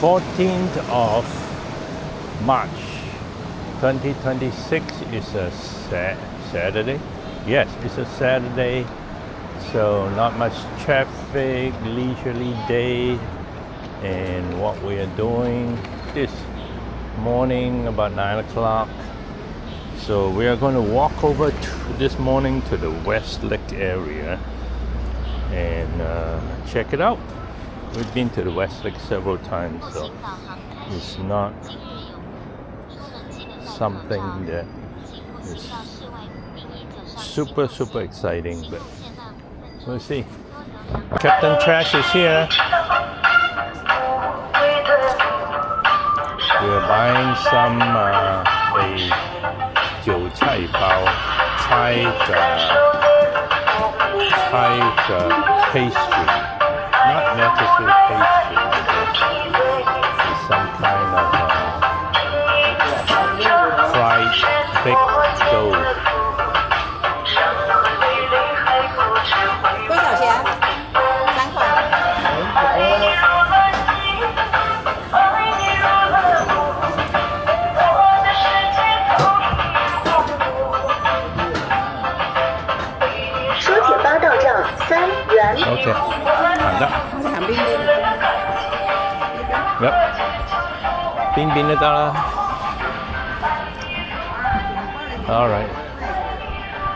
14th of March 2026 is a Saturday. Yes, it's a Saturday, so not much traffic, leisurely day. And what we are doing this morning about 9 o'clock. So we are going to walk over this morning to the West Lake area and check it out. We've been to the West Lake several times, so it's not something that is super exciting, but we'll see. Captain Trash is here. We're buying some a 韭菜包 Thai pastry, not necessarily pastry, it's some kind of fried baked dough. 多少钱？3块。说铁八到账3元。OK， 好的。糖冰冰。Yep， 冰冰的到了。All right.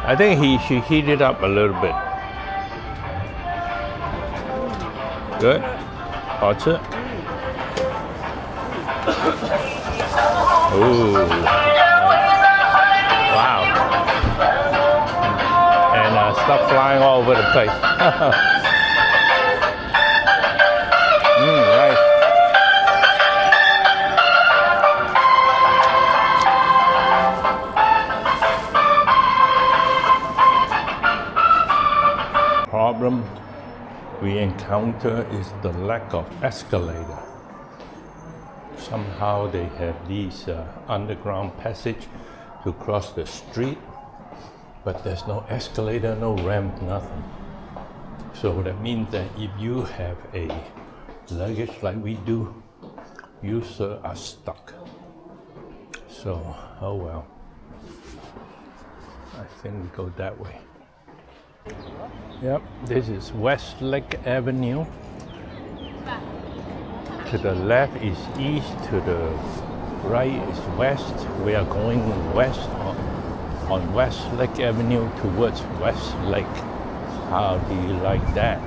I think he should heat it up a little bit. Good. 好吃。Ooh. Wow. And stuff flying all over the place. Nice. Problem we encounter is the lack of escalator. Somehow they have these underground passage to cross the street, but there's no escalator, no ramp, nothing. So that means that if you have a luggage like we do, you sir are stuck. So, oh well. I think we go that way. Yep, this is West Lake Avenue. To the left is east, to the right is west. We are going west on West Lake Avenue towards West Lake. How do you like that?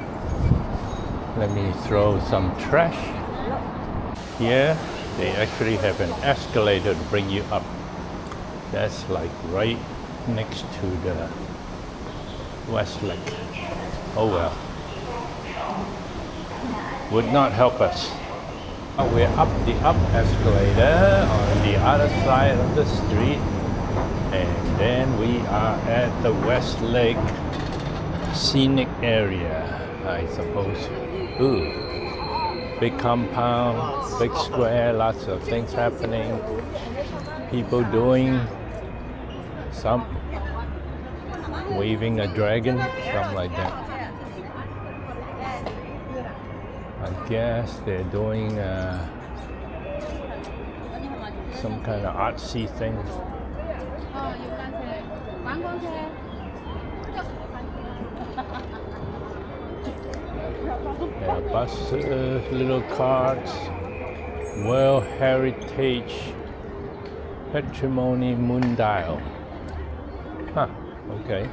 Let me throw some trash. Here, they actually have an escalator to bring you up. That's like right next to the West Lake. Oh well. Would not help us. We're up the escalator on the other side of the street, and then we are at the West Lake scenic area, I suppose. Ooh, big compound, big square, lots of things happening, people doing some waving a dragon, something like that. I guess they're doing some kind of artsy thing. Yeah, buses, little carts, World Heritage Patrimony Mundial. Huh, okay.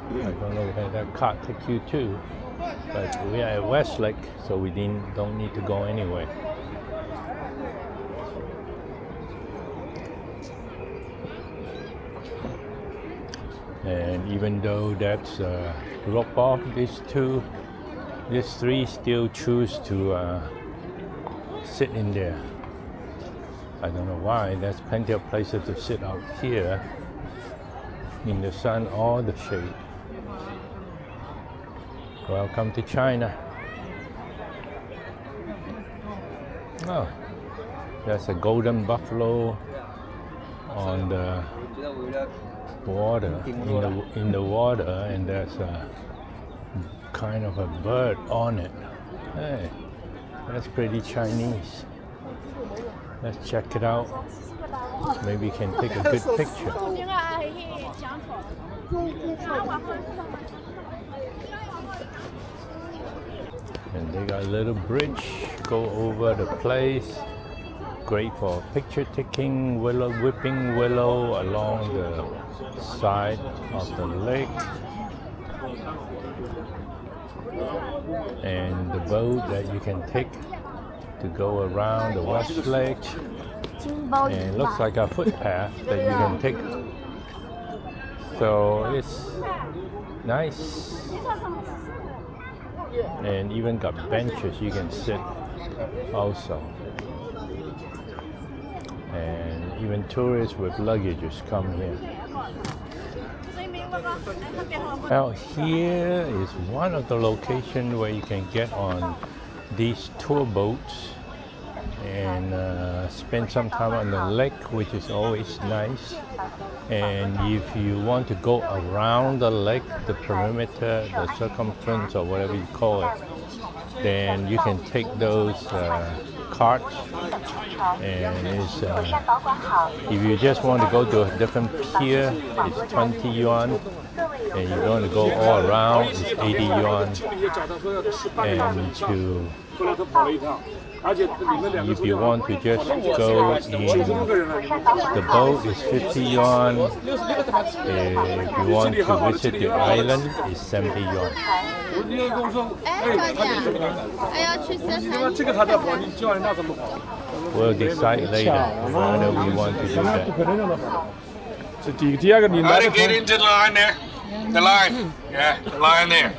I don't know where that cart takes you to, but we are at West Lake, so we don't need to go anywhere. And even though that's rope off, these three still choose to sit in there. I don't know why. There's plenty of places to sit out here in the sun or the shade. Welcome to China. Oh, there's a golden buffalo on the water, in the water, and there's a kind of a bird on it. Hey, That's pretty Chinese. Let's check it out. Maybe we can take a good picture. And they got a little bridge go over the place. Great for picture taking, whipping willow along the side of the lake. And the boat that you can take to go around the West Lake. And it looks like a footpath that you can take. So it's nice. And even got benches you can sit also. And even tourists with luggages come here. Out here is one of the locations where you can get on these tour boats and spend some time on the lake, which is always nice. And if you want to go around the lake, the perimeter, the circumference, or whatever you call it, then you can take those carts. And it's, if you just want to go to a different pier, it's 20 yuan. And you want to go all around, it's 80 yuan. And if you want to just go in the boat, it's 50 yuan. If you want to visit the island, it's 70 yuan. We'll decide later whether we want to do that. How to get into the line there? The line. Yeah, the line there.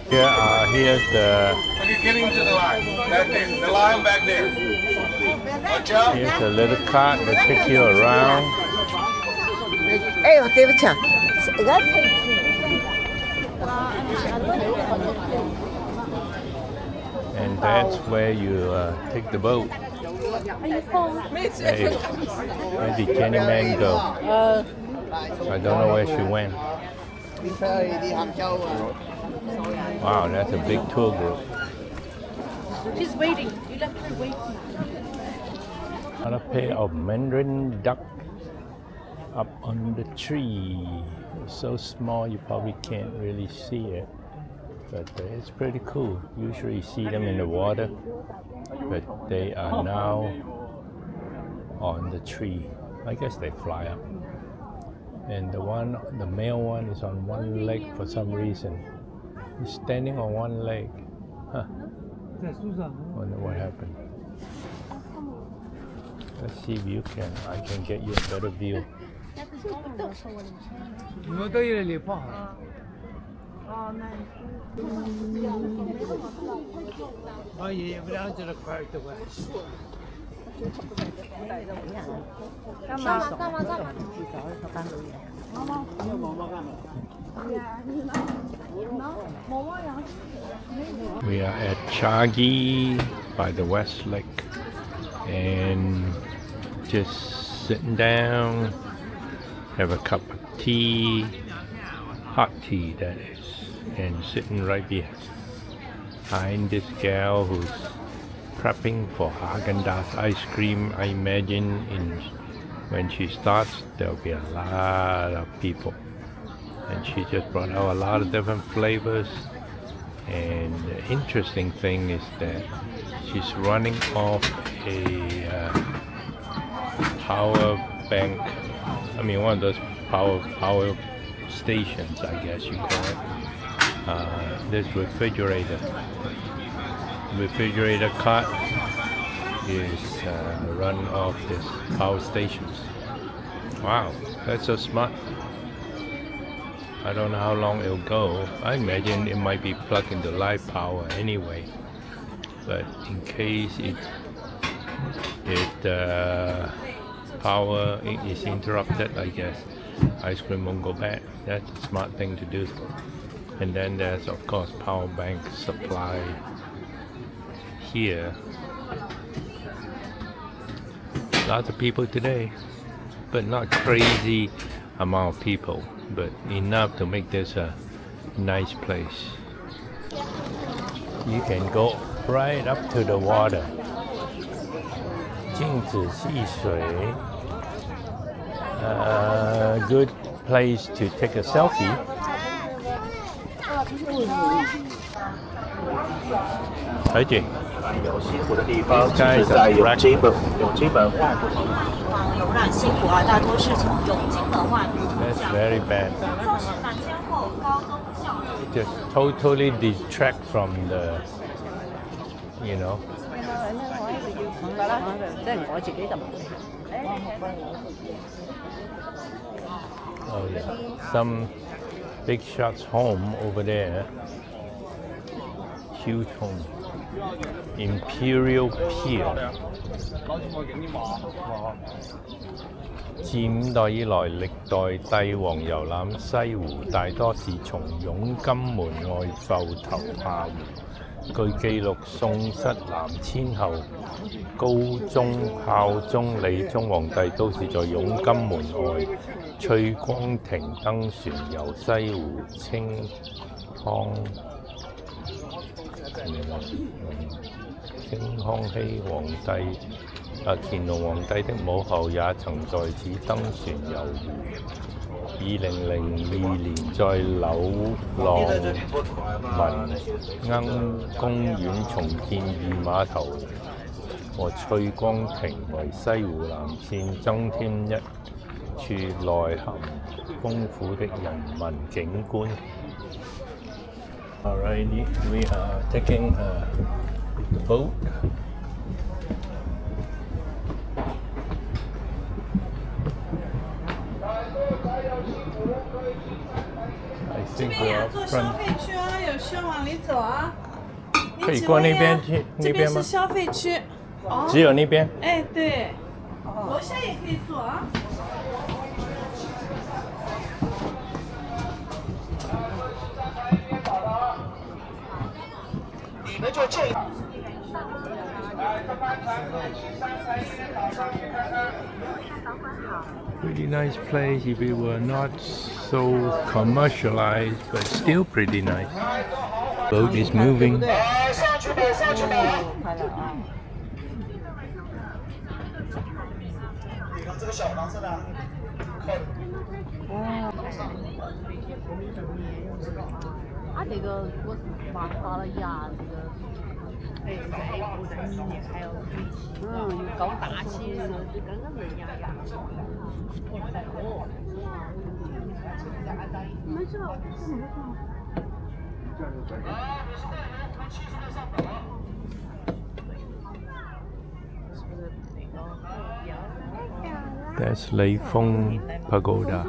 Here's the... How to get into the line? Back there. The line back there. Watch out. Here's a little cart that takes you around. And that's where you take the boat. Hey, where did Jenny Man go? I don't know where she went. Wow, that's a big tour group. She's waiting. You left her waiting. Another pair of Mandarin duck up on the tree. It's so small you probably can't really see it, but it's pretty cool. Usually you see them in the water, but they are now on the tree. I guess they fly up. And the male one is on one leg for some reason. He's standing on one leg. Huh. Wonder what happened. Let's see if I can get you a better view. We are at Chagi by the West Lake and just sitting down, have a cup of tea, hot tea that is, and sitting right behind this gal who's prepping for Haagen-Dazs ice cream. I imagine when she starts there'll be a lot of people, and she just brought out a lot of different flavors. And the interesting thing is that she's running off a power bank. I mean, one of those power stations, I guess you call it. This refrigerator cart is run off this power stations. Wow, that's so smart. I don't know how long it'll go. I imagine it might be plugged into live power anyway. But in case power is interrupted, I guess ice cream won't go bad. That's a smart thing to do. And then there's of course power bank supply here. Lots of people today, but not crazy amount of people, but enough to make this a nice place. You can go right up to the water 镜子戏水。Good place to take a selfie. 睇住。有辛苦的地方，其实在永金门外不同。游览幸福啊，大多是从永金门外普通 That's very bad. 说是反天后高中校友。Just totally detract from the, you know. 即係我自己就冇。Oh yeah, some big shots home over there. Huge home. Imperial Pier. 自五代以來，歷代帝王遊覽西湖，大多是從永金門外埠頭下湖。據記錄，宋室南遷後，高宗、孝宗、理宗皇帝都是在永金門外翠光亭登船遊西湖清康熙皇帝。乾隆皇帝的母后也曾在此登船遊湖。2002年在柳浪文鶯公園重建御碼頭和翠光亭為西湖南線，增添一處內涵豐富的人文景觀。Alrighty, we are taking a boat. I think we are 做消费区啊，有需要往里走啊。可以过那边去，那边吗？这边是消费区。只有那边。哎，对。楼下也可以坐啊。你们就这样。Pretty nice place if it were not so commercialized, but still pretty nice. Boat is moving. 上去呗，上去呗。你看这个小黄色的。这个我是发了芽，这个。哎，在不在里面还要有高大气，就刚刚嫩芽芽。没事了，That's Lei Feng Pagoda.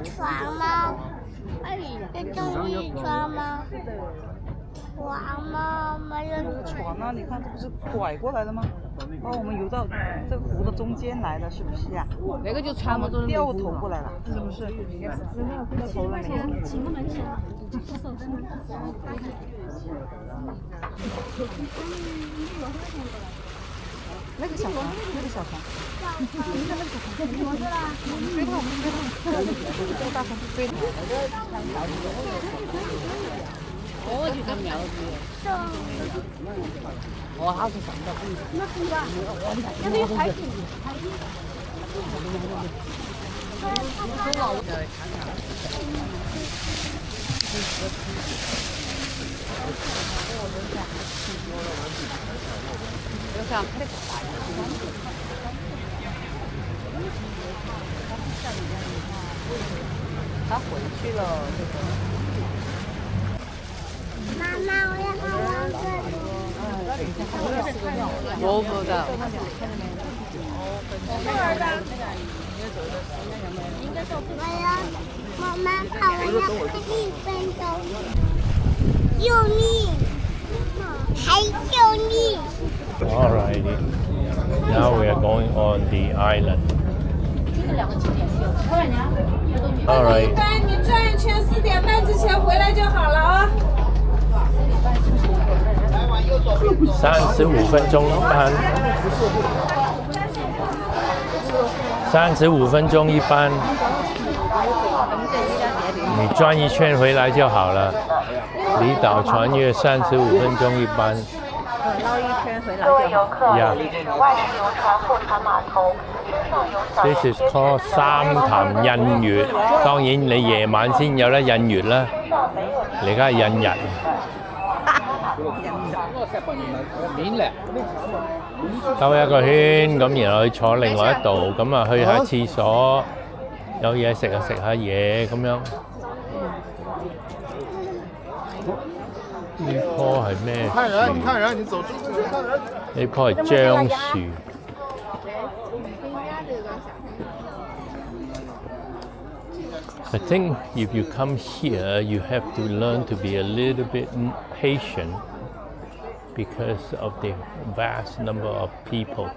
床吗？这东西床吗？床吗？没有床啊！你看这不是拐过来的吗？把我们游到这个湖的中间来了，是不是呀？那个就船嘛，掉头过来了，是不是？掉头了没有？那个小船，那个小船。追它，我们追它。这个大船追它。我就在苗子。哦，他是上的。那是吧？那个海景，海景。他回去了，这个。妈妈，我要看王子。我不知道。我们跑完了1分钟，用力，还用力。Alrighty. Now we are going on the island. Alright. 你转一圈4点半之前回来就好了啊。35分钟一班，35分钟一班。你转一圈回来就好了。离岛穿越35分钟一班。绕一圈回来就好。Yeah. This is called 三潭印月。當然你夜晚先有得印月啦。你而家係印日。兜一個圈咁，然後去坐另外一度，咁啊去下廁所，有嘢食啊食下嘢咁樣。呢棵係咩樹？看人，你走出去看人。呢棵係樟樹。I think if you come here, you have to learn to be a little bit patient because of the vast number of people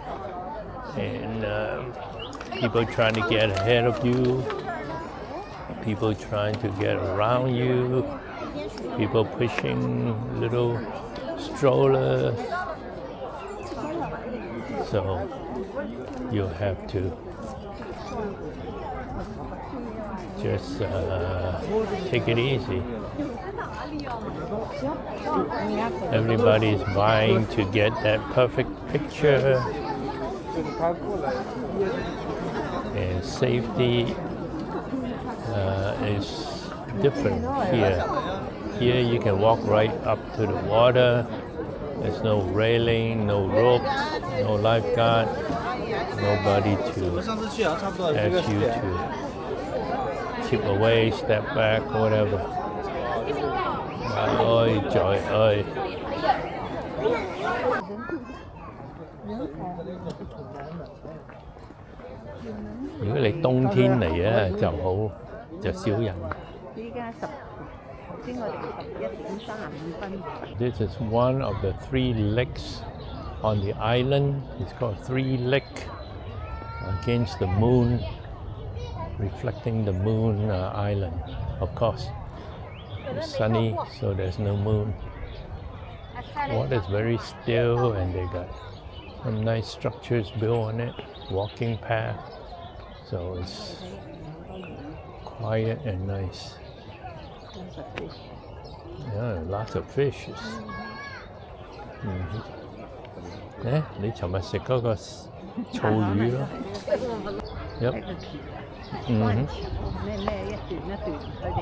and people trying to get ahead of you, people trying to get around you, people pushing little strollers. So you have to just take it easy. Everybody is vying to get that perfect picture, and safety is different here. Here you can walk right up to the water. There's no railing, no ropes, no lifeguard, nobody to ask you to keep away, step back, whatever. Ôi trời ơi. 如果你冬天嚟咧就好，就少人。依家頭先我哋11點35分。This is one of the 3 lakes on the island. It's called 3 Lake against the moon, reflecting the moon island. Of course, it's sunny, so there's no moon. Water is very still, and they got some nice structures built on it, walking path. So it's quiet and nice. Yeah, lots of fishes. 你尋日食嗰個醋魚咯？咩一段佢哋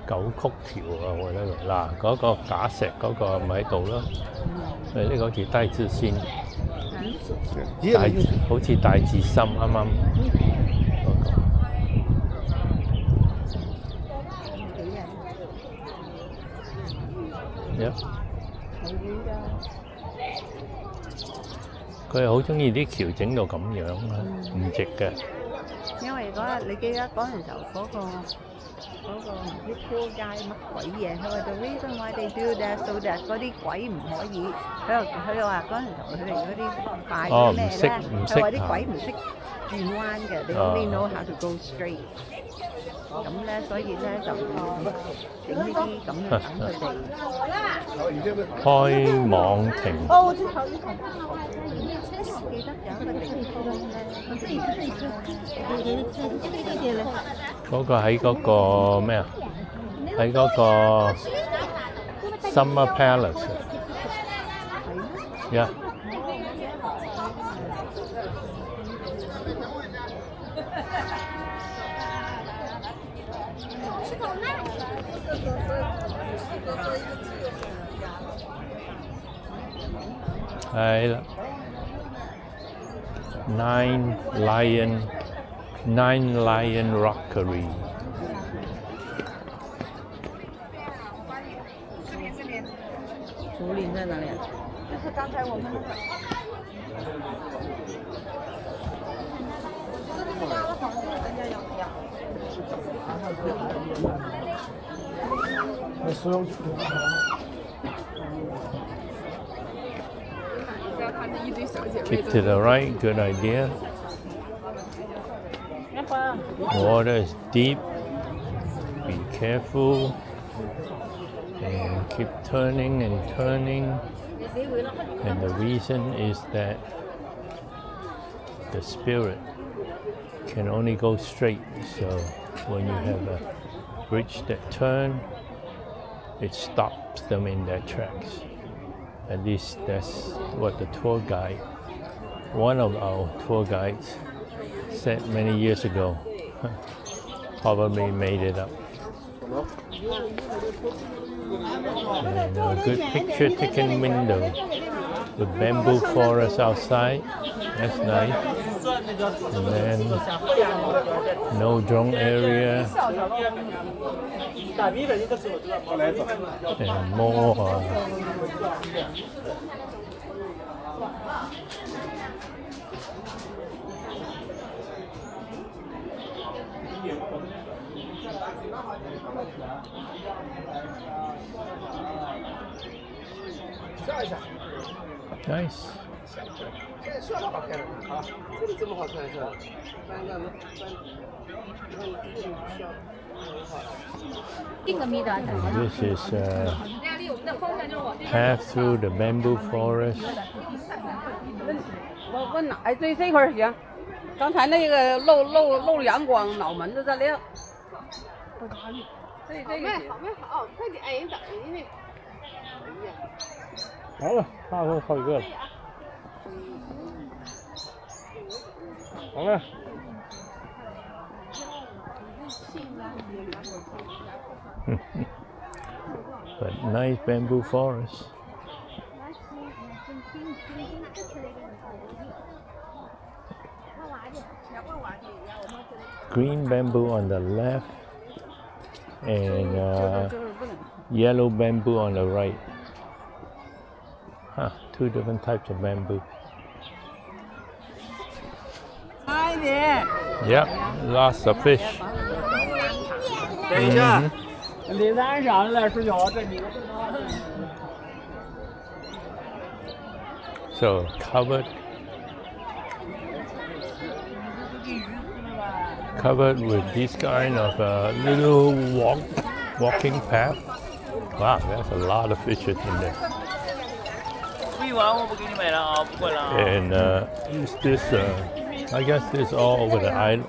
九曲橋啊！我覺得嗱嗰個假石嗰個咪喺度咯。呢個好似低至仙，好似大至深啱啱嗰個。佢係好中意啲橋整到咁樣啊，唔直嘅。因為嗰日你記得嗰陣時候嗰個唔知坡街乜鬼嘢，佢話 the reason why they do that so that 嗰啲鬼唔可以，佢又話嗰陣時候佢哋嗰啲拜啲咩咧，佢話啲鬼唔識轉彎嘅，they only know how to go straight。咁咧，所以咧就整呢啲咁樣等佢哋開網亭。哦，我知頭先我記得有一個地方咧，嗰個喺嗰個咩啊？喺嗰個 Summer Palace。Yeah。係啦 ，Nine Lion Rockery。竹林在哪里啊？就是刚才我们。Keep to the right, good idea. Water is deep. Be careful. And keep turning and turning. And the reason is that the spirit can only go straight. So when you have a bridge that turn, it stops them in their tracks. At least that's what the tour guide, one of our tour guides, said many years ago. Probably made it up. And a good picture taking window with bamboo forest outside. That's nice. And then no drone area. And more nice. 定个米的。 This is path through the bamboo forest. 我哪这块行，刚才那个露阳光，脑门子在亮。这个行。好，快点，哎，等着呢。好了，差不多好几个了。好了。But nice bamboo forest. Green bamboo on the left and yellow bamboo on the right. Huh, two different types of bamboo. Yep, lots of fish. So covered with this kind of little walking path. Wow, there's a lot of fishes in there. And this, I guess this is all over the island.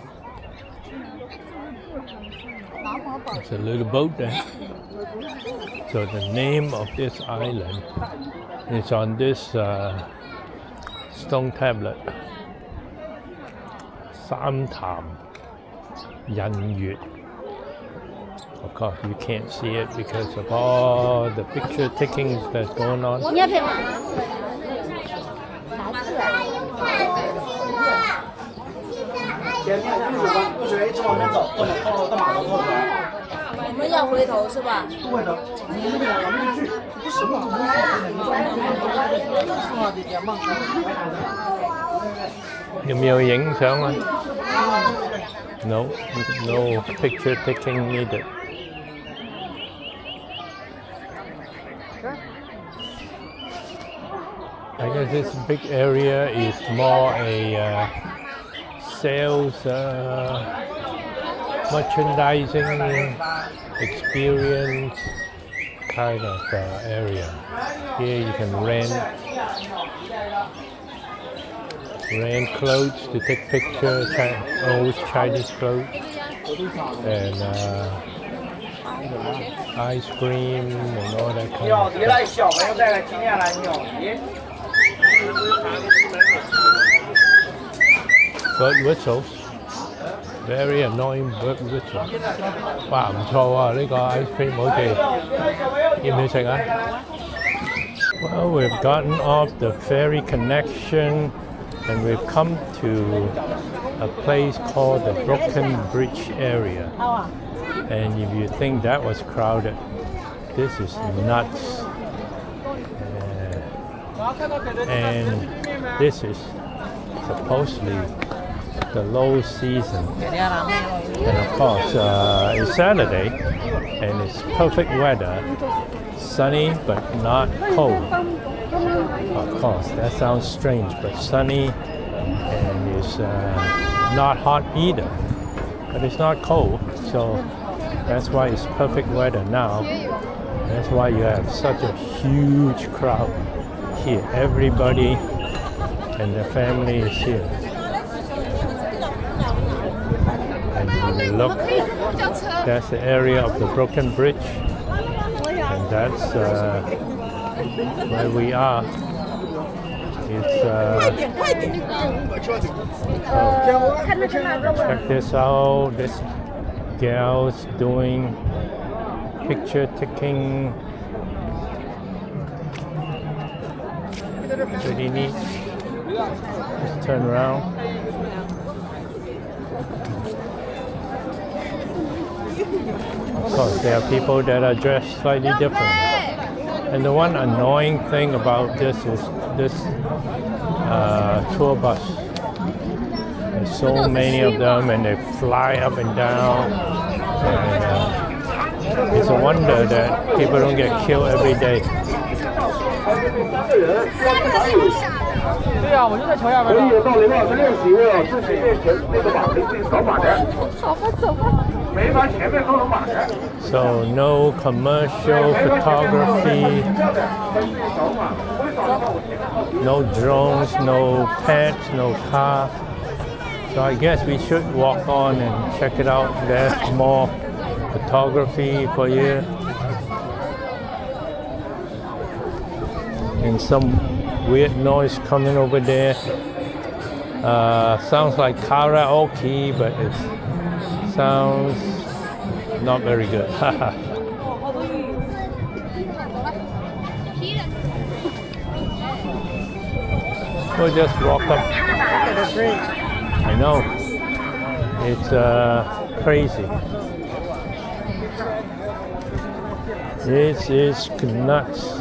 There's a little boat there. So the name of this island is on this stone tablet. 三潭人月. Of course, you can't see it because of all the picture taking that's going on. 你要不要买？我们要回头是吧？有没有影相啊? No, no picture taking needed. I guess this big area is more a sales, merchandising experience kind of area. Here you can rent clothes to take pictures, old Chinese clothes, and ice cream and all that kind of stuff. Bird whistles, very annoying bird whistles. 哇，唔錯喎，呢個 ice cream 好似要唔要食啊? Well, we've gotten off the ferry connection and we've come to a place called the Broken Bridge area. And if you think that was crowded, this is nuts. And this is supposedly the low season. And of course, it's Saturday and it's perfect weather, sunny but not cold. Of course, that sounds strange, but sunny and it's not hot either, but it's not cold, so that's why it's perfect weather now. That's why you have such a huge crowd here. Everybody and their family is here. And And look, that's the area of the broken bridge. And that's where we are. It's check this out. This gal's doing picture taking. Pretty neat. Just turn around. Of course, there are people that are dressed slightly different. And the one annoying thing about this is this tour bus. There's so many of them and they fly up and down. And, it's a wonder that people don't get killed every day. 对呀，我就在桥下边。可以到领导室练习了，自己面前那个码可以自己扫码的。好吧，走吧。每把前面都有码的。So no commercial photography, no drones, no pets, no car. So I guess we should walk on and check it out. There's more photography for you. And some weird noise coming over there. Sounds like karaoke, but it sounds not very good. We'll just walk up. I know. It's crazy. It is nuts.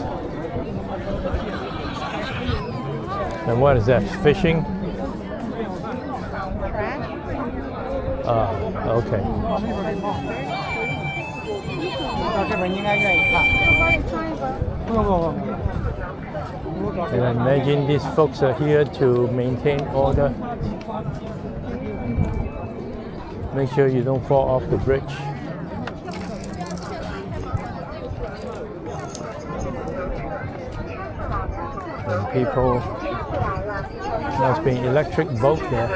And what is that? Fishing? Okay. And I imagine these folks are here to maintain order. Make sure you don't fall off the bridge. And people, must be an electric boat there.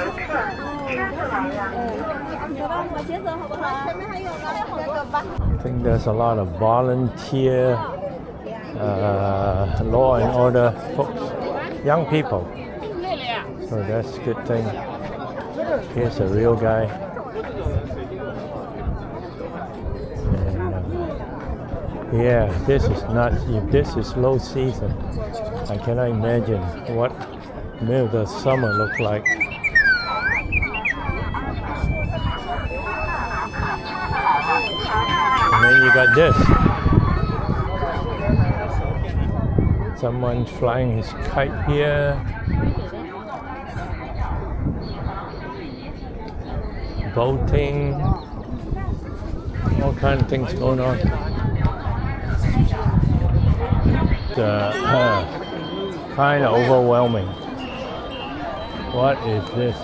I think there's a lot of volunteer law and order folks, young people. So that's a good thing. Here's a real guy. And, yeah, this is nuts. If this is low season, I cannot imagine what middle of the summer look like. And then you got this. Someone's flying his kite here. Boating. All kinds of things going on. Kind of overwhelming. What is this?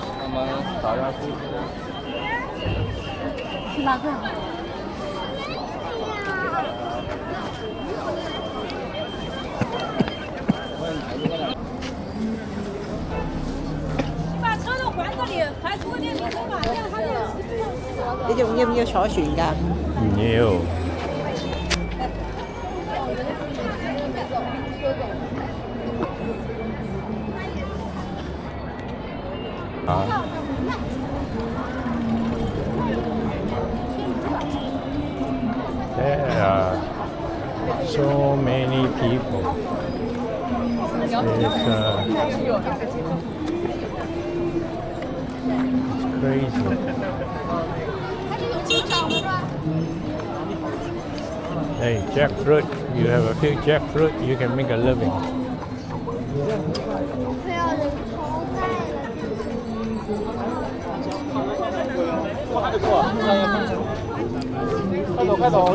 Nhiều. There are so many people. It's crazy. Hey, jackfruit. You have a few jackfruit, you can make a living.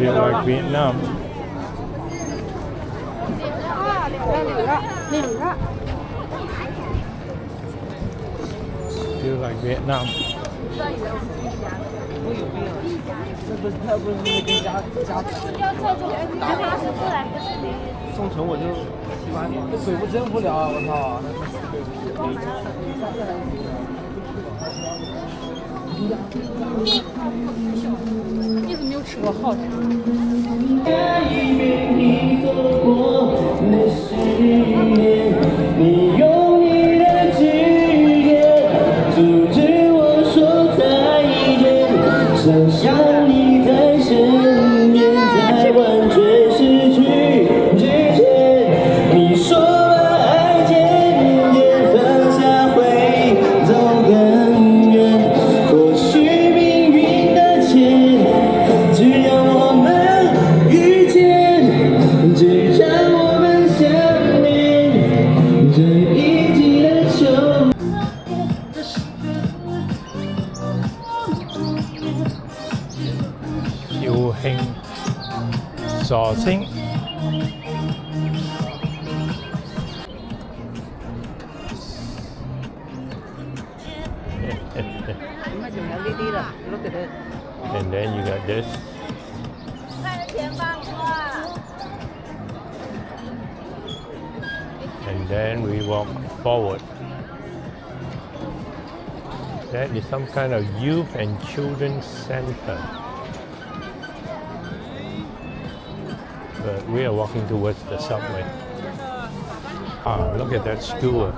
Feel like Vietnam. Feel like Vietnam. 送成我就7、8年，这水不真无聊啊！我操！你怎么没有吃过？好吃。你用你的句点阻止我说再见，想象你在身边，在完全失去之前，你说把爱渐渐放下会走更远，或许命运的牵只让我们遇见，只让我们相恋，这一季的秋。肇慶傻星。咁啊，仲有呢啲啦，look at it。And then you got this. 看着前方哇！ And then we walk forward. That is some kind of youth and children's center. But we are walking towards the subway. Ah, look at that skewer.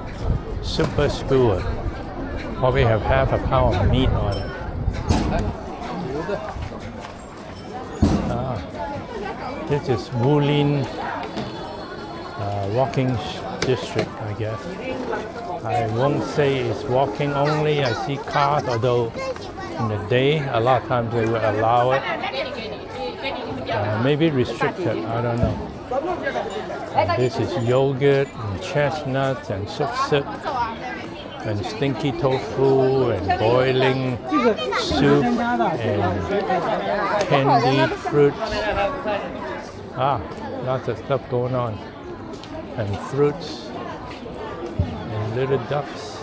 Super skewer. Probably have half a pound of meat on it. Ah, this is Wulin walking district, I guess. I won't say it's walking only. I see cars, although in the day, a lot of times they will allow it. Maybe restricted, I don't know. This is yogurt and chestnuts and soup and stinky tofu and boiling soup and candied fruits. Ah, lots of stuff going on. And fruits and little ducks.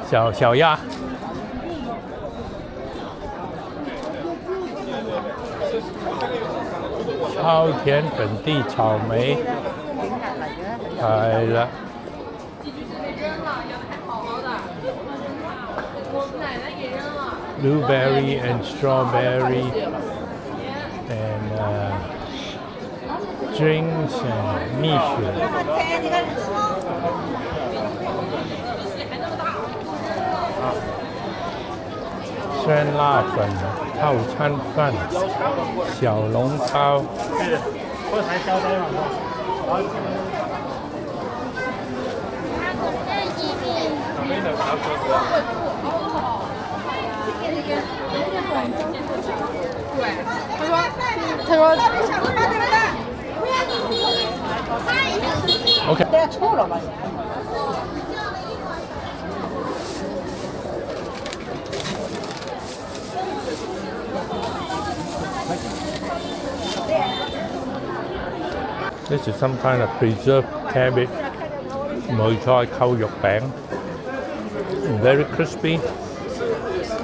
Xiao ya. Chao Tian 本地草莓，係啦。Blueberry and strawberry and drinks and 蜜雪。酸辣粉、套餐饭、小笼包。他说 OK。这臭了吧？ This is some kind of preserved cabbage. 梅菜扣肉餅 ，very crispy,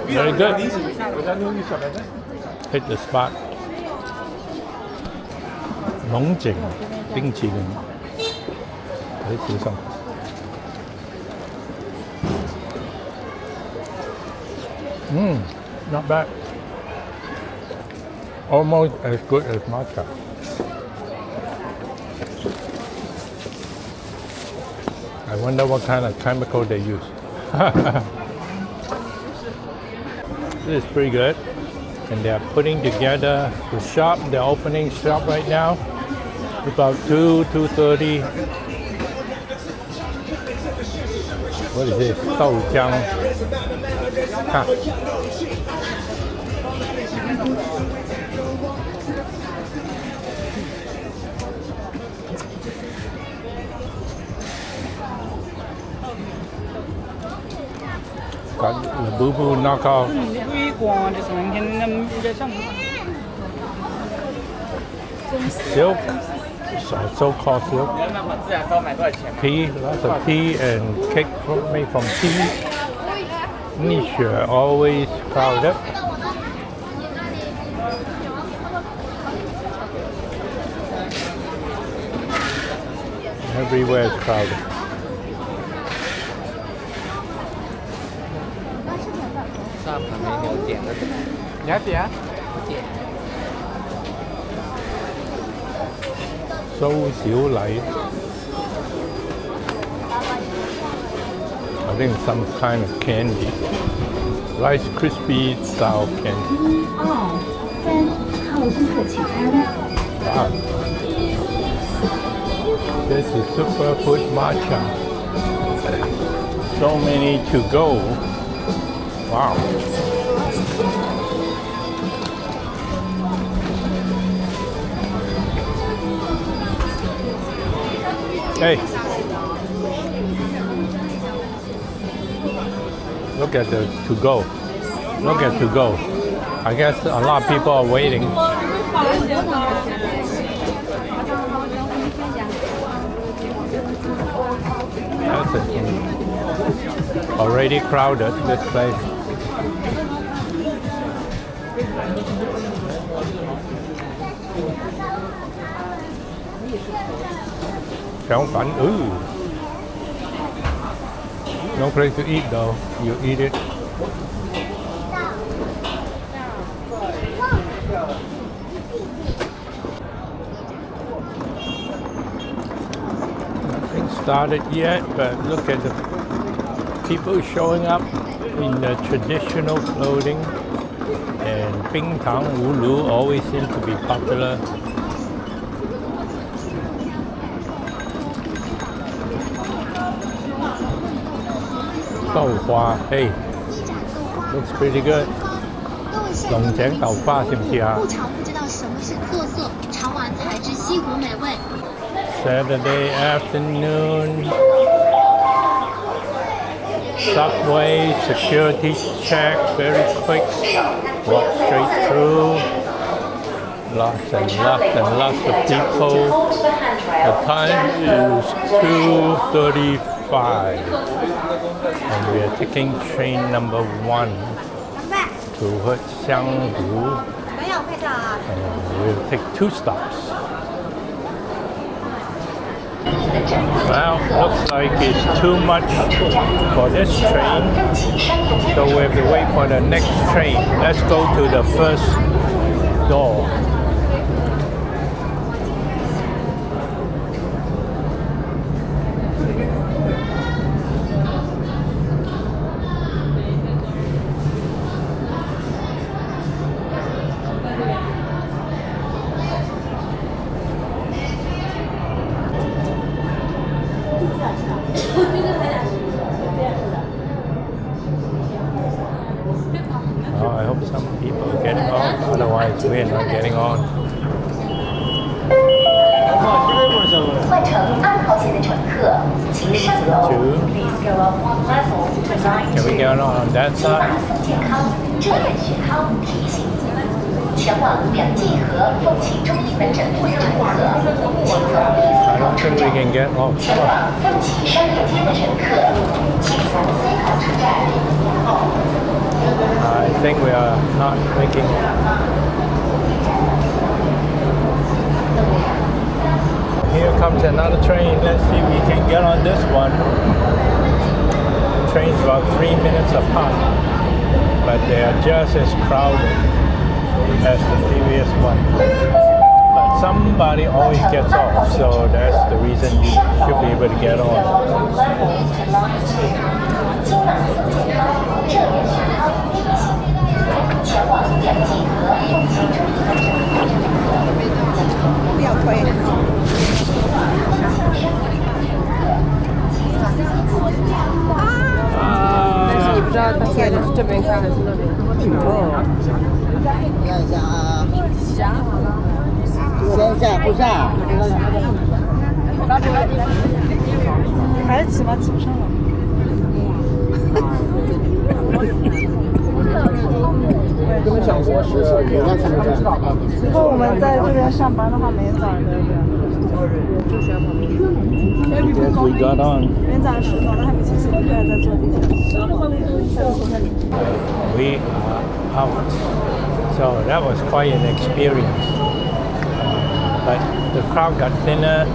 very good. Hit the spot. 龍井冰淇淋，你小心。Not bad. Almost as good as matcha. I wonder what kind of chemical they use. This is pretty good. And they are putting together the shop. They're opening shop right now. About 2:30. What is this? 豆漿. Huh. Got the boo-boo knockoff. 微光就是能跟那比较像。 Silk, so-called silk. Tea, lots of tea and cake made from tea. 蜜雪 always crowded. Everywhere is crowded. 你要点？蘇小禮 I think some kind of candy. Rice Krispie style candy. Wow. This is superfood matcha. So many to go. Wow. Hey. Look at the to-go. Look at to-go. I guess a lot of people are waiting. That's it. Already crowded, this place. Cháo phản, No place to eat though. You eat it. Nothing started yet, but look at the people showing up in the traditional clothing. And Ping Tang Wulu always seem to be popular. Douhua, hey, looks pretty good. 龙井豆花是唔是啊？ Saturday afternoon. Subway security check, very quick. Walk straight through. Lots and lots of people. The time is 2:35. And we are taking train number 1 to Hangzhou. And we'll take 2 stops. Well, looks like it's too much for this train, so we have to wait for the next train. Let's go to the first door. I hope some people are getting on, otherwise we're not getting on. Two. Can we get on that side? I don't think we can get off. I think we are not making it. Here comes another train. Let's see if we can get on this one. The train's about 3 minutes apart, but they are just as crowded as the previous one. But somebody always gets off, so that's the reason you should be able to get on.如果我们在这边上班的话，每天早上都要这样。 Yes, we got on. We are out. So that was quite an experience. But the crowd got thinner,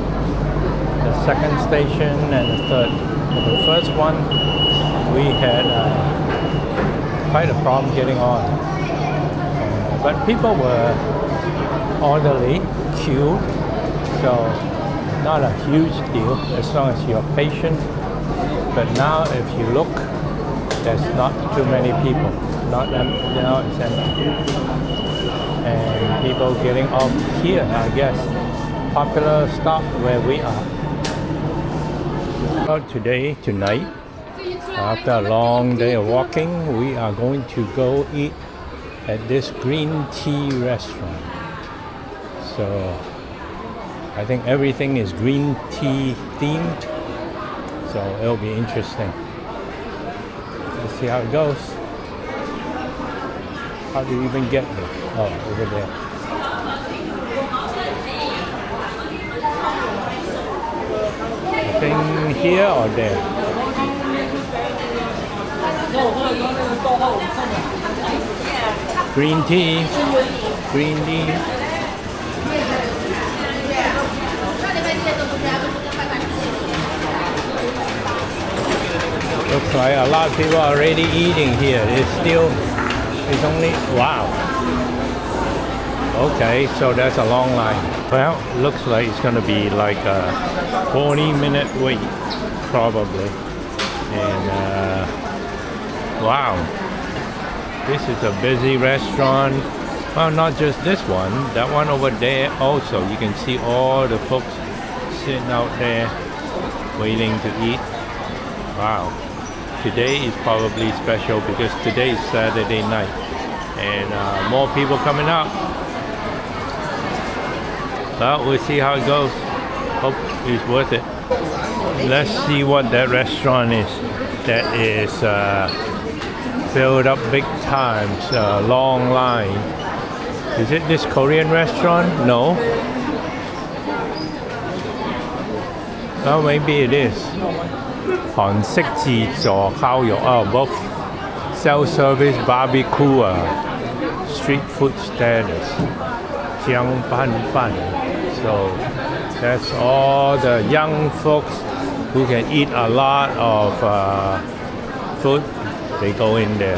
the second station and the third. For the first one, we had quite a problem getting on. But people were orderly, queue, so not a huge deal as long as you're patient. But now if you look, there's not too many people. Now it's empty. And people getting off here, I guess. Popular stop where we are. Tonight, after a long day of walking, we are going to go eat at this green tea restaurant. So I think everything is green tea themed, so it'll be interesting. Let's see how it goes. How do you even get there? Oh, over there. I think here or there? Green tea. Green tea. Looks like a lot of people are already eating here. It's only, wow. Okay, so that's a long line. Well, looks like it's gonna be like a 40-minute wait, probably. And wow, this is a busy restaurant. Well, not just this one, that one over there also. You can see all the folks sitting out there waiting to eat. Wow. Today is probably special because today is Saturday night and more people coming out. Well, we'll see how it goes. Hope it's worth it. Let's see what that restaurant is. That is filled up big time. Long line. Is it this Korean restaurant? No. Well, maybe it is. 韓式自助烤肉 both self-service barbecue street food status 姜拌饭 so that's all the young folks who can eat a lot of food, they go in there,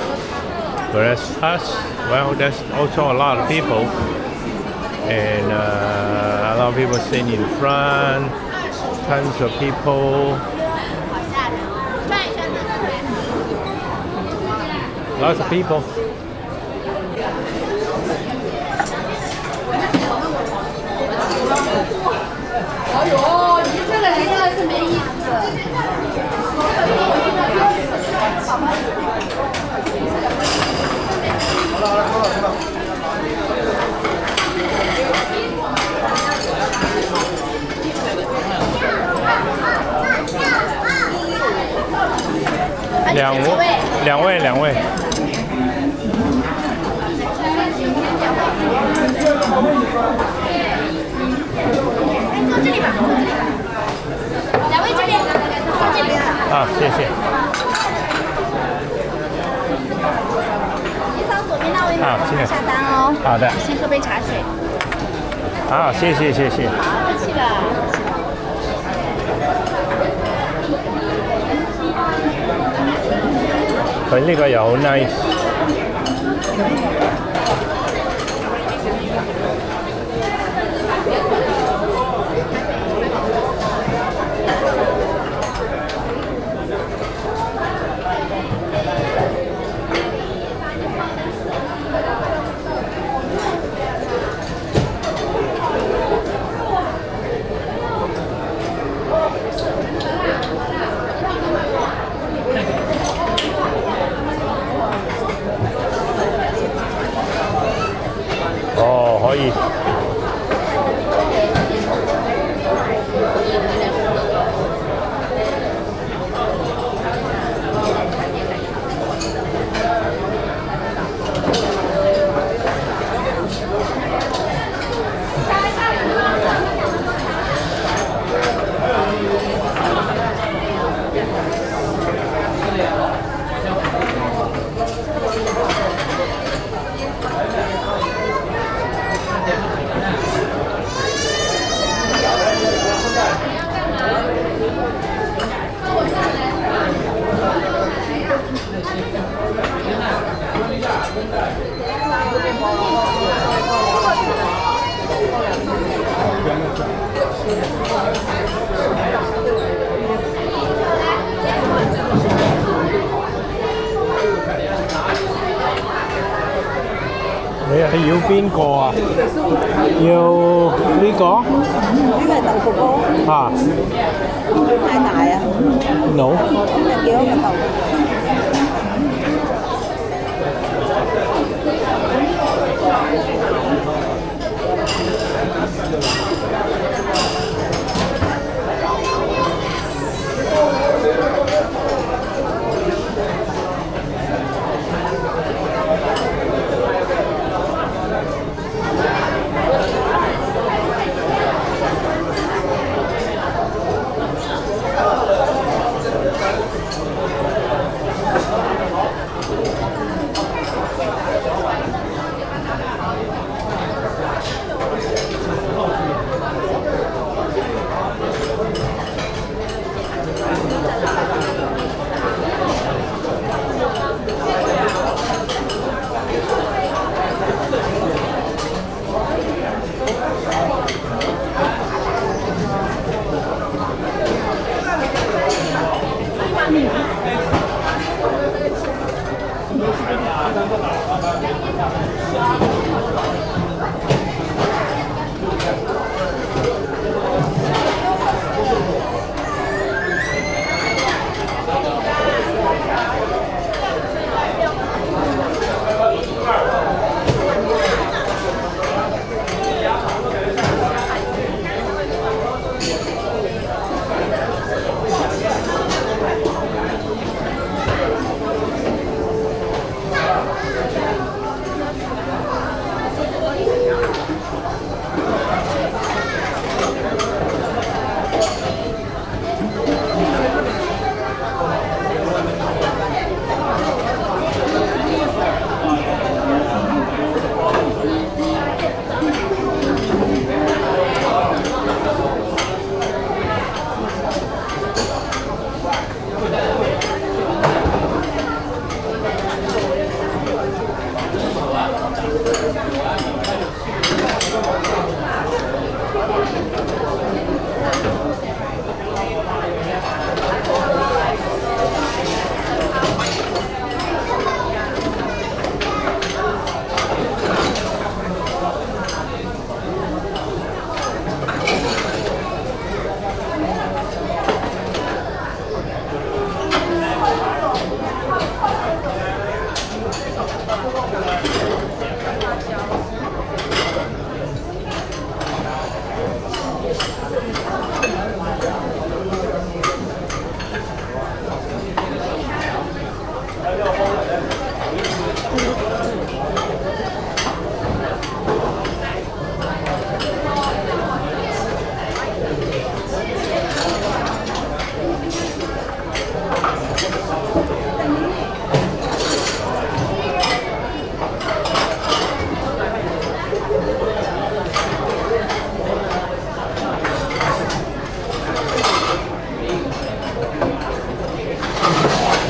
whereas us, well, there's also a lot of people and a lot of people sitting in front, tons of people. Lots of people.两位。坐这里吧，两位这边，这里。啊，谢谢。你扫左边那位吗？谢谢。下单哦。好的。先喝杯茶水。好，谢谢。好，客气了。佢呢個又好 nice。哦，可以。你係要邊個啊？要呢個？呢個係豆腐糕。啊太大啊？No。有幾多個豆腐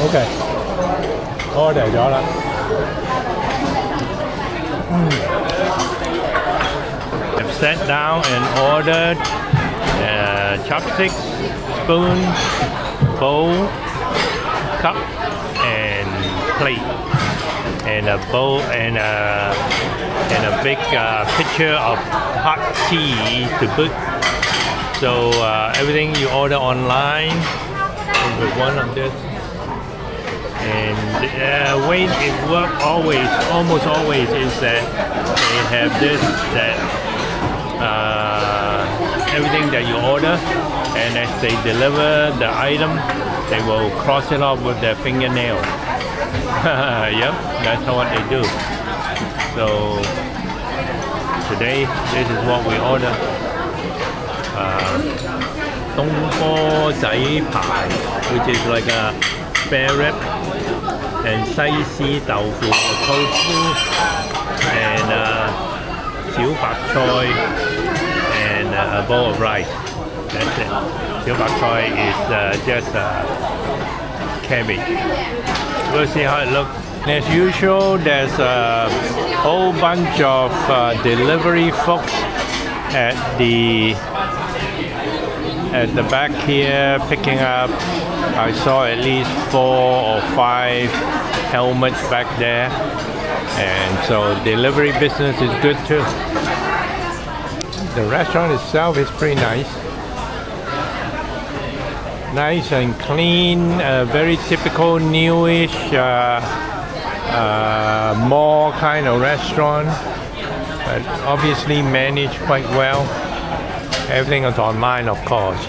？OK，order 咗啦。I've sat down and ordered chopsticks, spoon, bowl, cup, and plate, and a bowl and a big pitcher of hot tea to boot. So everything you order online with one of this. And the way it works almost always is that they have this, that everything that you order, and as they deliver the item, they will cross it off with their fingernail. Yep, that's what they do. So today, this is what we order. 東坡仔排 which is like a spare rib, and 西施豆腐 tofu, and 小白菜 and a bowl of rice. That's it. 小白菜is just cabbage. We'll see how it looks As usual, there's a whole bunch of delivery folks at the back here picking up. I saw at least 4 or 5 helmets back there, and so delivery business is good too. The restaurant itself is pretty nice. Nice and clean, very typical newish mall kind of restaurant, but obviously managed quite well. Everything is online, of course.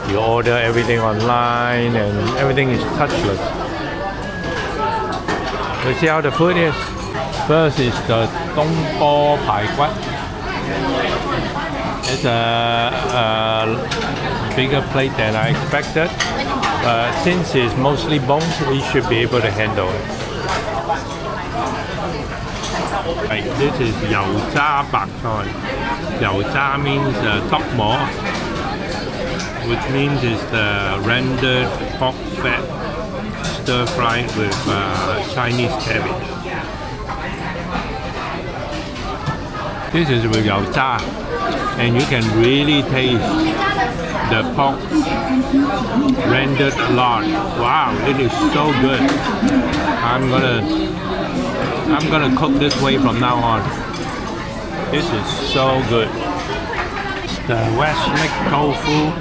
You order everything online and everything is touchless. Let's see how the food is. First is the Dongbo Pai Guat. It's a bigger plate than I expected. Since it's mostly bones, we should be able to handle it. Right, this is 油炸白菜. 油炸 means top mo, which means it's the rendered pork fat stir fried with Chinese cabbage. This is with 油炸, and you can really taste the pork rendered large. Wow, it is so good. I'm gonna cook this way from now on. This is so good. It's the West Lake tofu.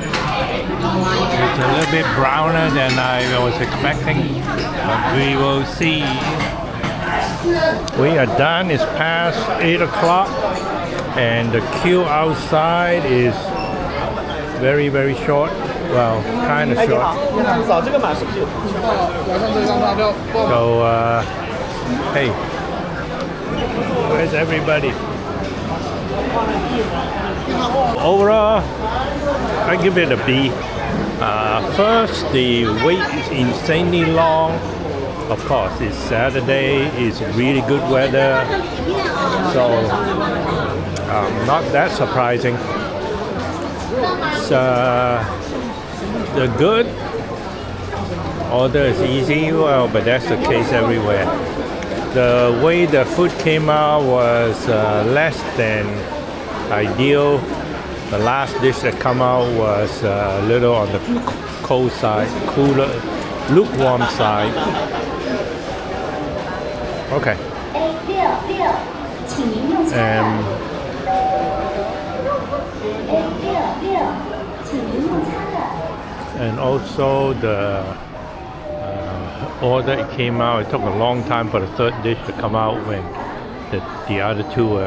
It's a little bit browner than I was expecting, but we will see. We are done. It's past 8 o'clock, and the queue outside is very, very short. Well, kind of short. So, hey, where's everybody? Overall, I give it a B. First, the wait is insanely long. Of course, it's Saturday, it's really good weather, so not that surprising. The good order is easy, well, but that's the case everywhere. The way the food came out was less than ideal. The last dish that came out was a little on the cold side, cooler, lukewarm side. Okay. And also the order it came out, it took a long time for the third dish to come out when the other two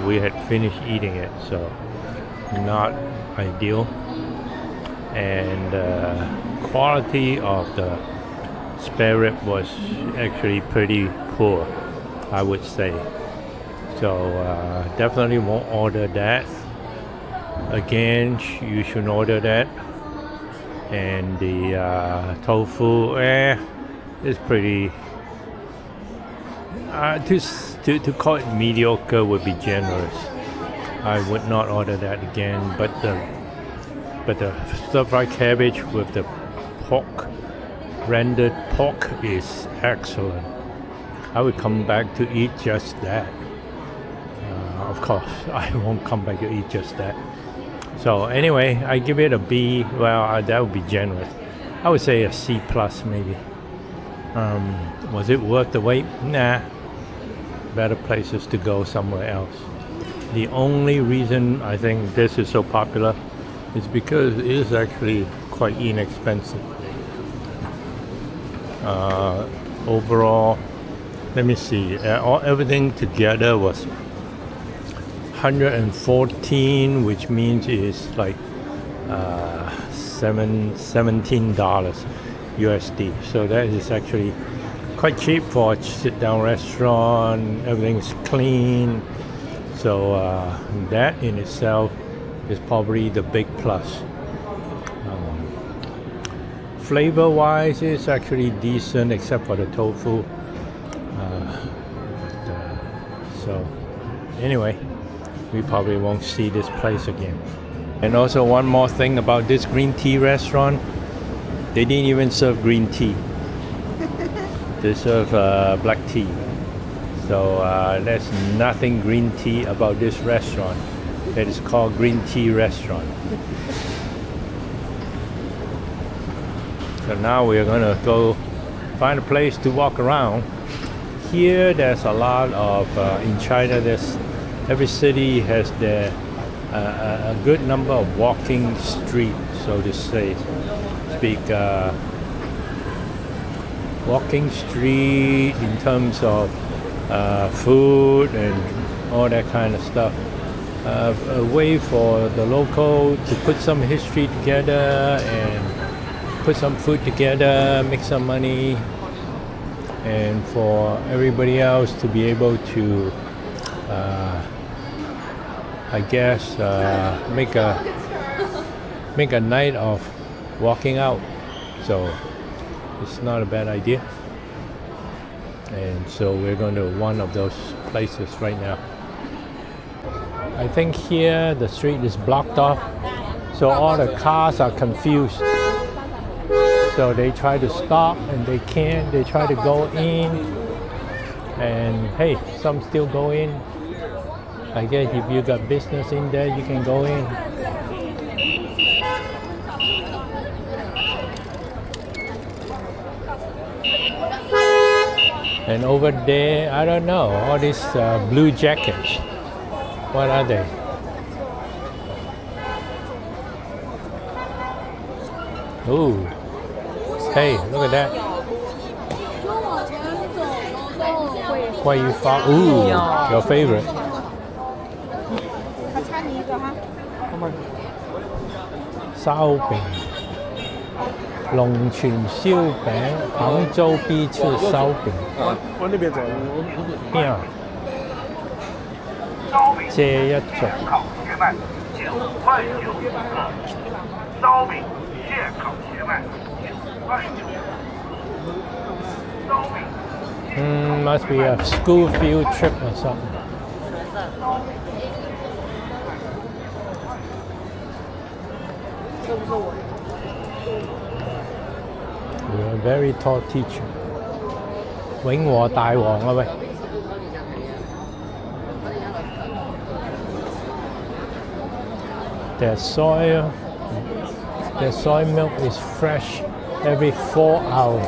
we had finished eating it, so not ideal. And quality of the spare rib was actually pretty poor, I would say. So definitely won't order that. Again, you should order that. And the tofu, it's pretty. To call it mediocre would be generous. I would not order that again. But the stir-fried cabbage with the pork, rendered pork, is excellent. I would come back to eat just that. Of course, I won't come back to eat just that. So anyway, I give it a B. Well, that would be generous. I would say a C plus maybe. Was it worth the wait? Nah. Better places to go somewhere else. The only reason I think this is so popular is because it is actually quite inexpensive. Overall, let me see. Everything together was $114, which means it's like $17 USD. So that is actually quite cheap for a sit-down restaurant. Everything's clean. So that in itself is probably the big plus. Flavor-wise, it's actually decent except for the tofu. So anyway, we probably won't see this place again. And also one more thing about this green tea restaurant, they didn't even serve green tea. They serve black tea. So there's nothing green tea about this restaurant. It is called Green Tea Restaurant. So now we're gonna go find a place to walk around. Here there's a lot of, in China every city has a good number of walking streets, so to speak. Walking street in terms of food and all that kind of stuff. A way for the local to put some history together and put some food together, make some money, and for everybody else to be able to, I guess, make a night of walking out. So it's not a bad idea. And so we're going to one of those places right now. I think here the street is blocked off, so all the cars are confused. So they try to stop and they can't. They try to go in, and hey, some still go in. I guess if you got business in there, you can go in. And over there, I don't know, all these blue jackets. What are they? Ooh. Hey, look at that. Ooh, your favorite. Sao饼, 龍泉燒餅, Hangzhou 必吃燒餅。往那边走。邊啊？借一族。烤血脉9块9个，烧饼现烤血脉9块9。烧饼。Must be a school field trip or something. You're a very tall teacher. 永和大王啊喂！ Their soy milk is fresh every 4 hours.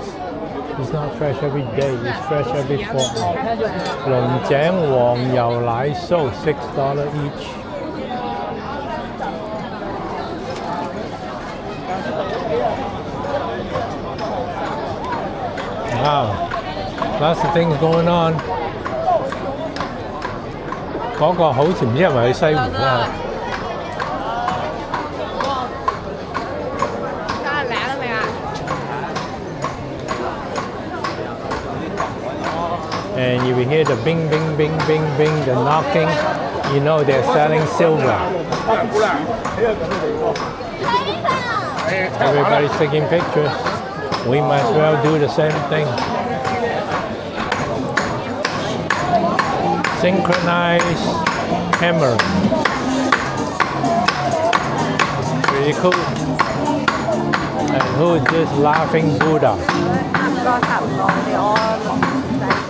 It's not fresh every day, it's fresh every 4 hours. 龍井黃油奶酥$6 each. Wow, lots of things going on. 嗰個好似唔知係咪去西湖啦。And you will hear the bing, bing, bing, bing, bing, the knocking. You know they're selling silver. Everybody's taking pictures. We might as well do the same thing. Synchronized hammer. Pretty cool. And who is this laughing Buddha?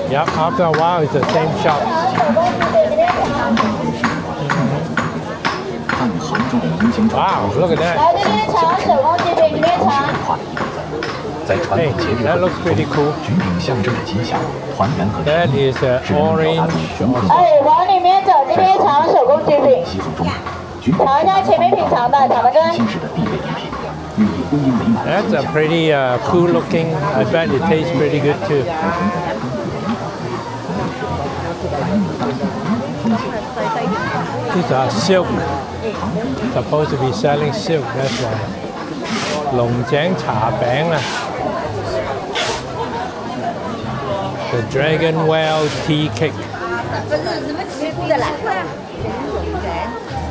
Yep, after a while it's the same shop. Wow, look at that. Hey, that looks pretty cool. That is orange. 往里面走，这边尝手工菊饼。尝一下前面品尝的，长得跟。 That's a pretty cool looking. I bet it tastes pretty good too. These are silk. Supposed to be selling silk, that's why. 龍井茶餅啊 The Dragon Well Tea Cake.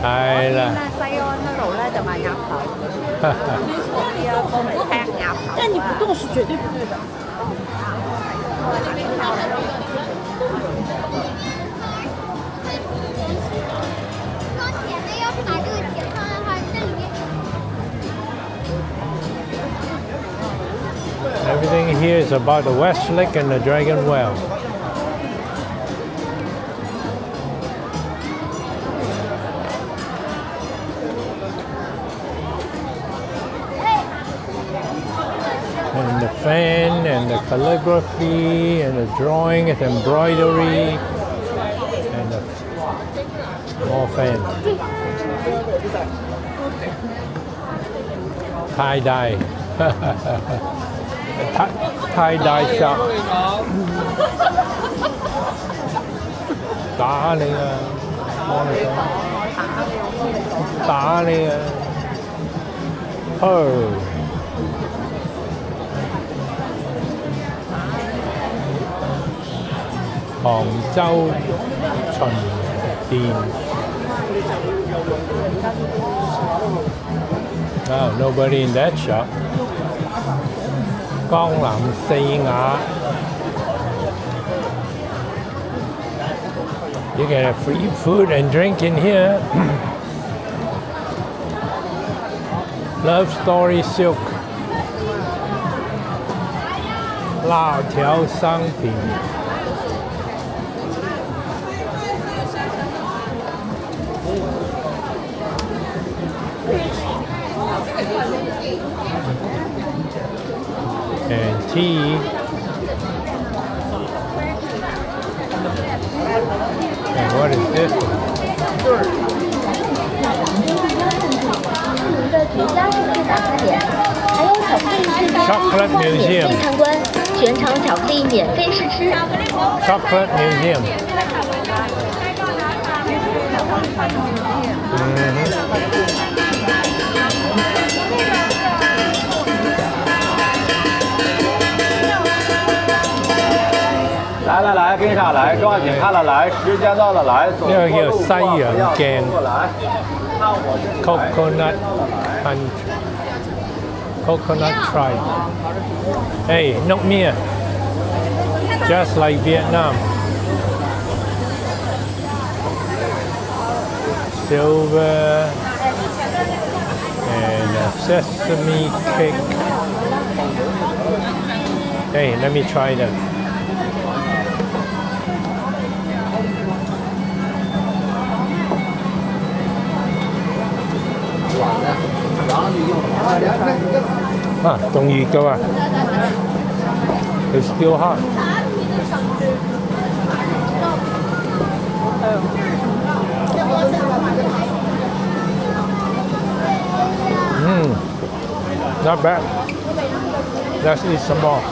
係啦。西安嗰度咧就賣鴨頭，啲啊幫你劈鴨頭。但你不動是絕對不對的。高铁呢，要是把这个钱放在话，这里 Everything here is about the West Lake and the Dragon Well. And the fan and the calligraphy and the drawing and embroidery and the more fans. Tie-dye. Tie-dye shop. 打你啊！幫你講，打你啊！杭州巡店。Oh, nobody in that shop. 江南四雅。You can have free food and drink in here. Love Story Silk. 辣条商品。And tea. And what is this one? 的绝佳设计打卡点，还有巧克力世家免费参观，全场巧克力免费试吃。Chocolate Museum. Mm-hmm. 来来来，跟上来，抓紧看了来，时间到了来，走呢個叫西洋鏡 Coconut Punch Coconut Tribe. Hey, not me. Just like Vietnam. Silver and a sesame cake. Hey, let me try that. Don't you go out? It's still hot. Not bad. Let's eat some more.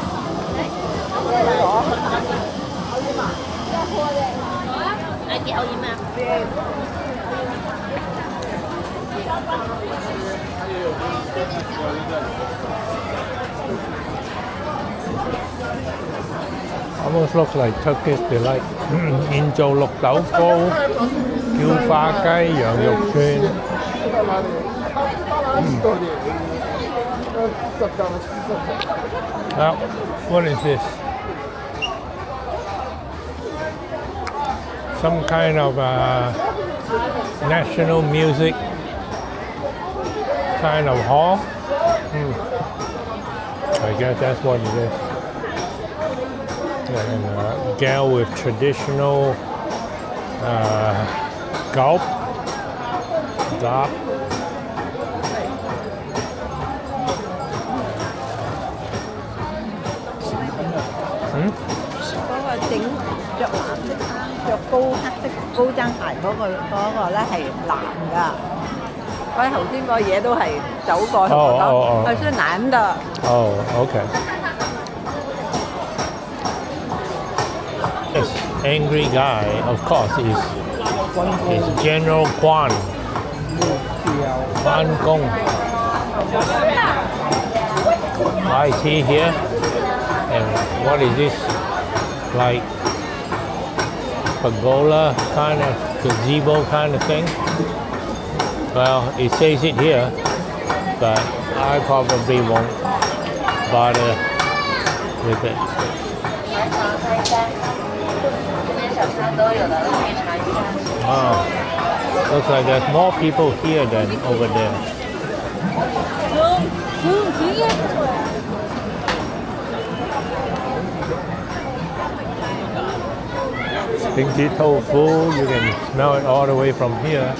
Almost looks like Turkish delight. 現做綠豆糕、叫化雞、羊肉串。Now, what is this? Some kind of national music kind of hall. I guess that's what it is. And a gal with traditional gulp. 整着藍色衫、着高黑色高踭鞋嗰個咧係男㗎，所以頭先個嘢都係走過去我講，係是男的。Oh, okay. This angry guy, of course, is General Quan Gong. Why is he here? And what is this? Like pergola kind of gazebo kind of thing? Well, it says it here, but I probably won't bother with it. Oh, looks like there's more people here than over there. Kimchi tofu, you can smell it all the way from here.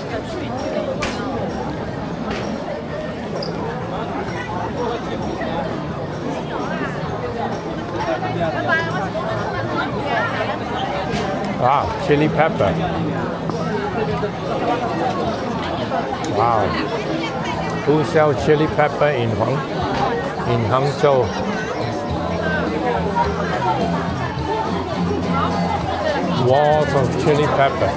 Wow, chili pepper. Wow. Who sells chili pepper in Hangzhou? Walls of chili pepper.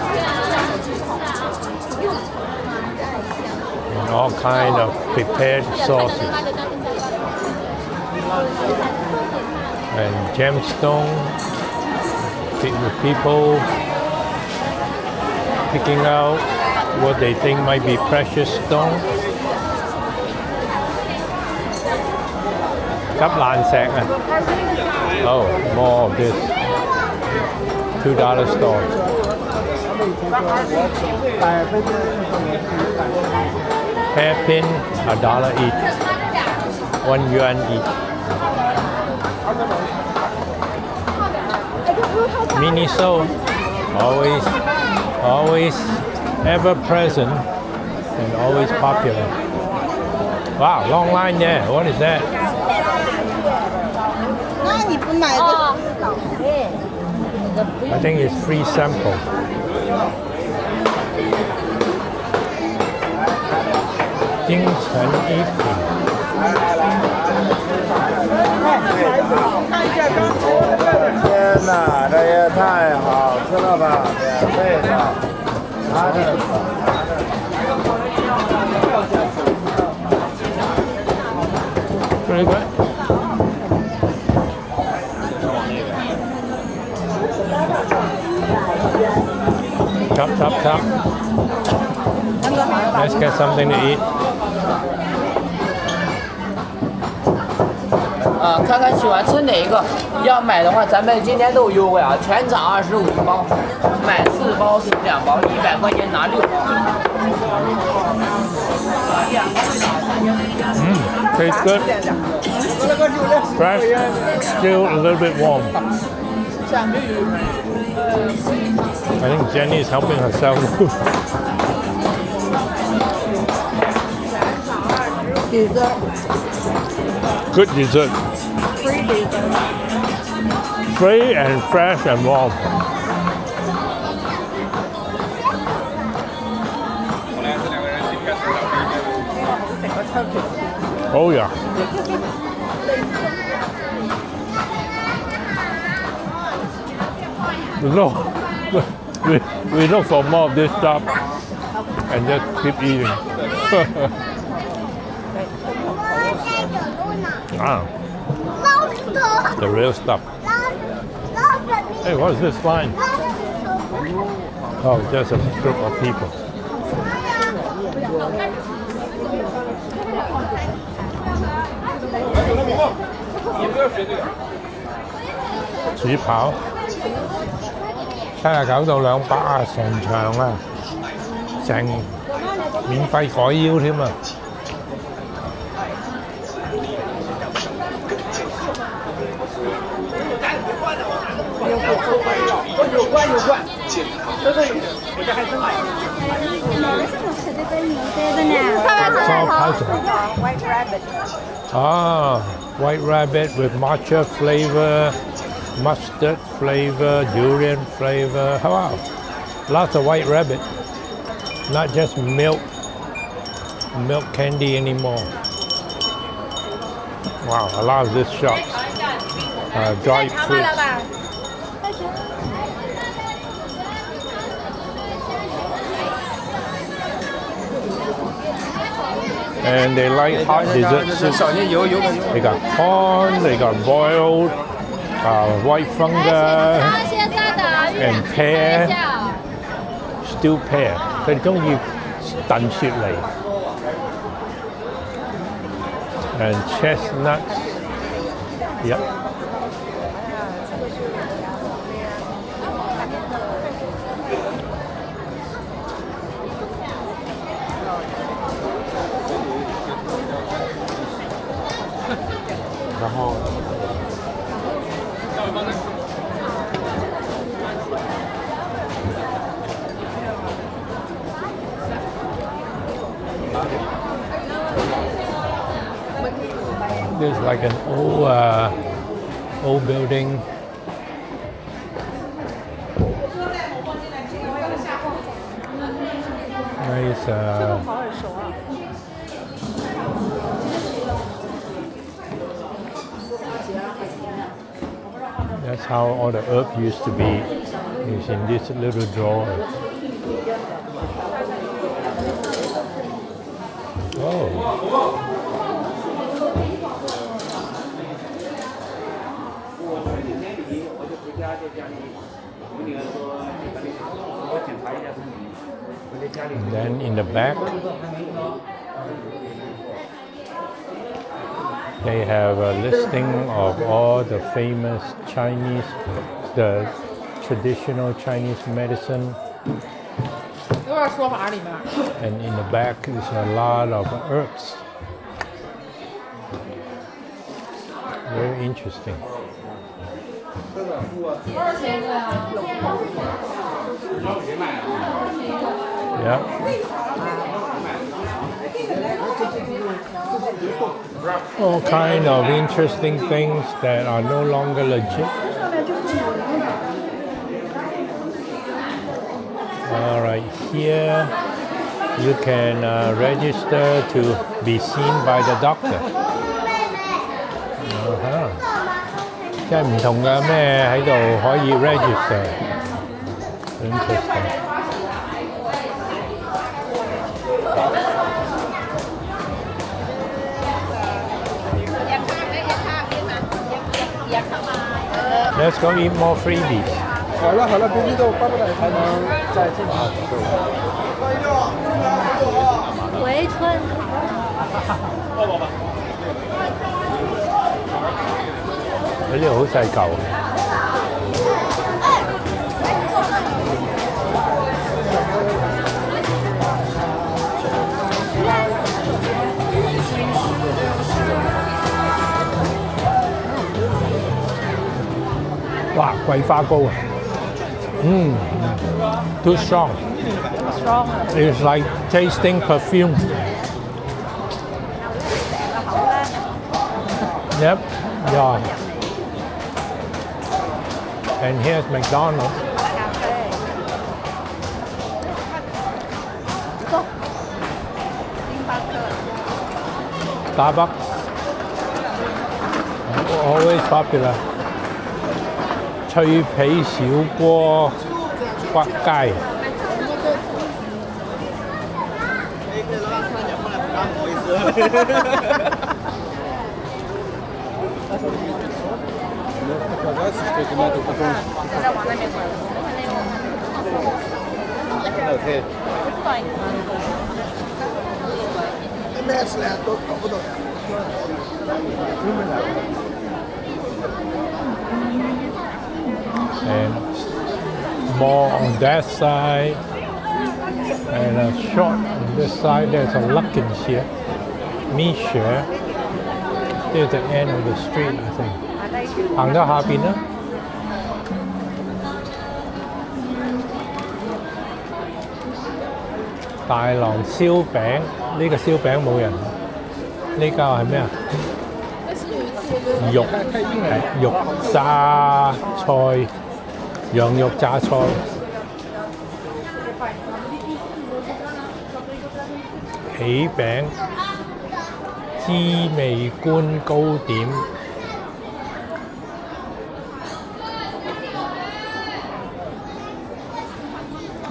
And all kind of prepared sauces. And gemstone. People picking out what they think might be precious stone. 急爛石啊 Oh, more of this. $2 store. Hairpin, $1 each. 1 yuan each. Miniso, always ever present and always popular. Wow, long line there. What is that? I think it's free sample. Jingchen Eating. 天哪，这也太好吃了吧！免费的，拿着。Very good. Chop, chop, chop. Let's get something to eat. 看看喜欢吃哪一个，要买的话，咱们今天都有优惠啊，全场25包，买4包送2包，100块钱拿6包。Tastes good. Fresh, still a little bit warm. I think Jenny is helping herself. Dessert. Good dessert. Free dessert. Free and fresh and warm. Oh yeah. No, we look for more of this stuff and just keep eating. Wow. The real stuff. Hey, what is this line? Oh, just a group of people. Chỉ跑79到200啊，成場啊，成免費改腰添啊！有罐，这个我家还真买。White rabbit. Ah, white rabbit with matcha flavor, mustard flavor, durian flavor. Wow, lots of white rabbit. Not just milk candy anymore. Wow, a lot of this shop. Dried fruits. And they like hot dessert soup. They got corn, they got boiled white fungus and pear, stewed pear. 佢哋中意燉雪梨 and chestnuts. Yep. like an old building. Nice. That's how all the herb used to be. Is in this little drawer. Oh. And then in the back, they have a listing of all the famous Chinese, the traditional Chinese medicine. And in the back is a lot of herbs. Very interesting. Yeah. All kind of interesting things that are no longer legit. All right, here you can register to be seen by the doctor. 即係唔同嘅咩喺度可以 register. Interesting. Let's go eat more freebies. 好了，别激动，拜拜，还能再见。回春呢度好細嚿。哇，桂花糕啊！too strong. It's like tasting perfume. Yep, yeah. And here's McDonald's. Starbucks. Always popular. 脆皮小鍋北街。And more on that side, and a short on this side. There's a Luckin's here. Misha. There's the end of the street, I think. 行到下邊啦。大郎燒餅，呢個燒餅冇人。呢個係咩啊？肉榨菜。羊肉榨菜，喜餅、滋味觀糕點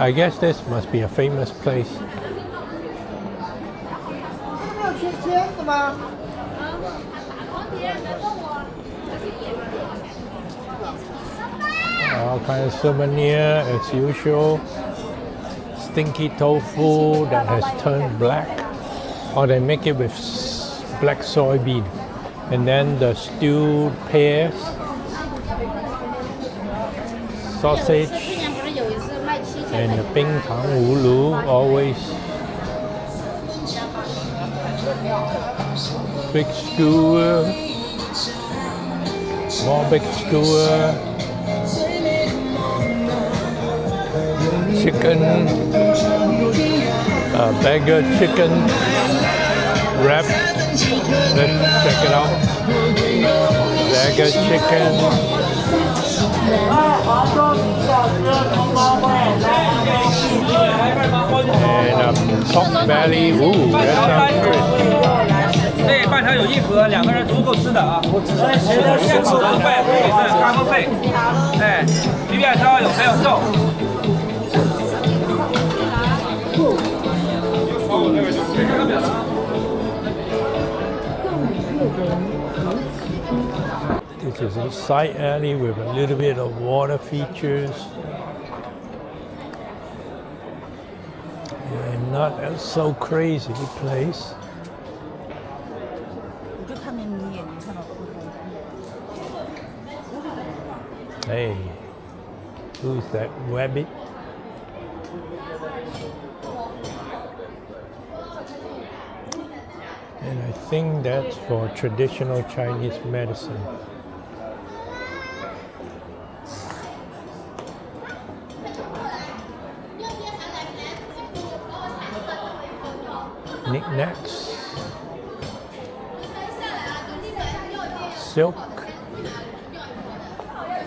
，I guess this must be a famous place. 没有贴签子吗？ All kinds of souvenir as usual. Stinky tofu that has turned black, or they make it with black soybean, and then the stewed pears, sausage, and the 冰糖葫芦 always. Big skewer, more big skewer. Chicken, burger chicken wrap. Let's check it out. Dagger chicken. And pork belly. Ooh, that sounds good. 这半条有一盒，2个人足够吃的啊。我只是现烤的肺，这里是咖啡肺，哎，随便挑，有肥有瘦。 This is a side alley with a little bit of water features. And not a so crazy place. Hey, who's that rabbit? And I think that's for traditional Chinese medicine. Knickknacks, silk,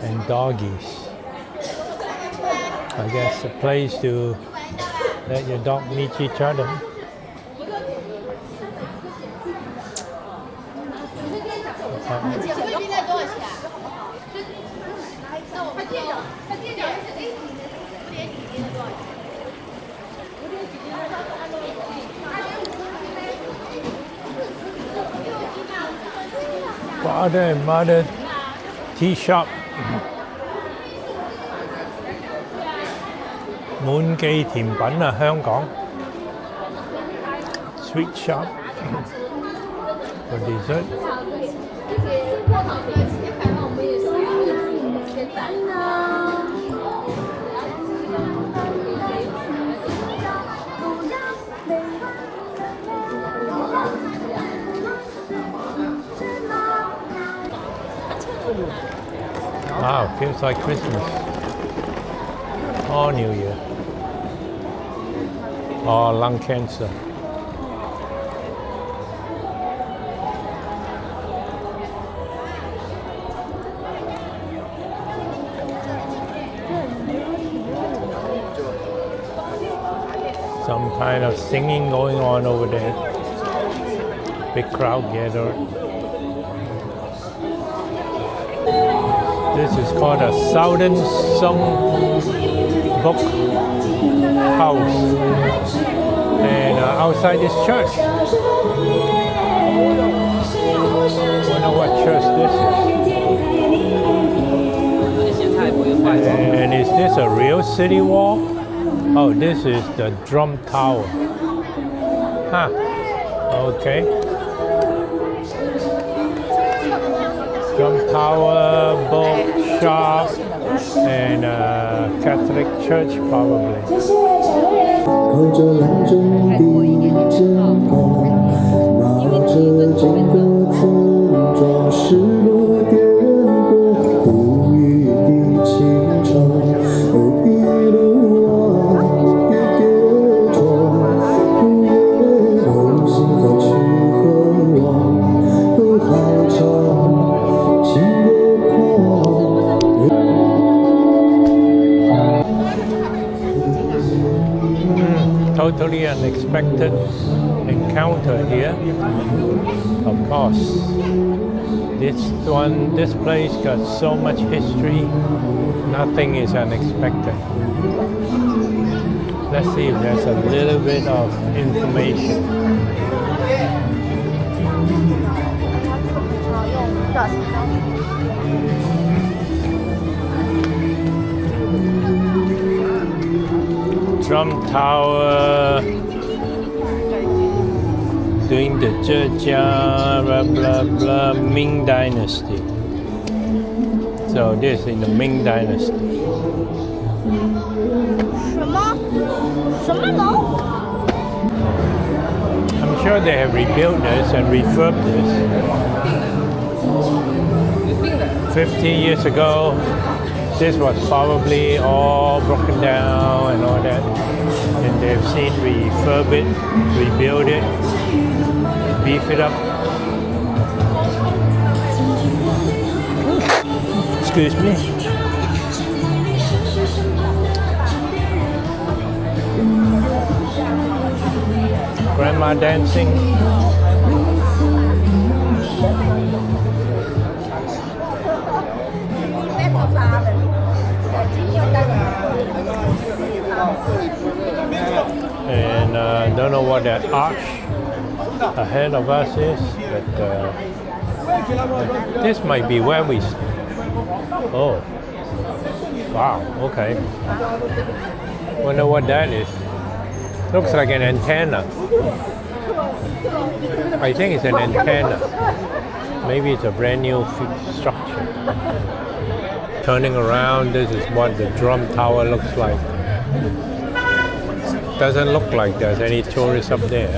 and doggies. I guess a place to let your dog meet each other. Father and mother tea shop. 滿記甜品啊，香港 sweet shop for dessert. Wow, feels like Christmas or New Year or lung cancer. Some kind of singing going on over there. Big crowd gathered. This is called a Southern Song Book House. And outside this church. Wonder what church this is. And is this a real city wall? Oh, this is the drum tower. Huh. Okay. Drum tower, bookshop, and Catholic church probably. 靠着蓝中的肩膀，拿着经过村庄失落颠簸，无语的清唱，哦，一路往的跌撞，不夜后心何去何往，都还长，情越狂。Totally unexpected encounter here. Of course, this place got so much history. Nothing is unexpected. Let's see if there's a little bit of information. Drum tower during the Zhejiang blah blah blah Ming Dynasty. So this in the Ming Dynasty. I'm sure they have rebuilt this and refurbed this. 50 years ago, this was probably all broken down and all that. And they've seen refurb it, rebuild it, beef it up. Excuse me. Grandma dancing. And don't know what that arch ahead of us is, but this might be where we. Oh, wow, okay. Wonder what that is. Looks like an antenna. I think it's an antenna. Maybe it's a brand new structure. Turning around, this is what the drum tower looks like. Doesn't look like there's any tourists up there.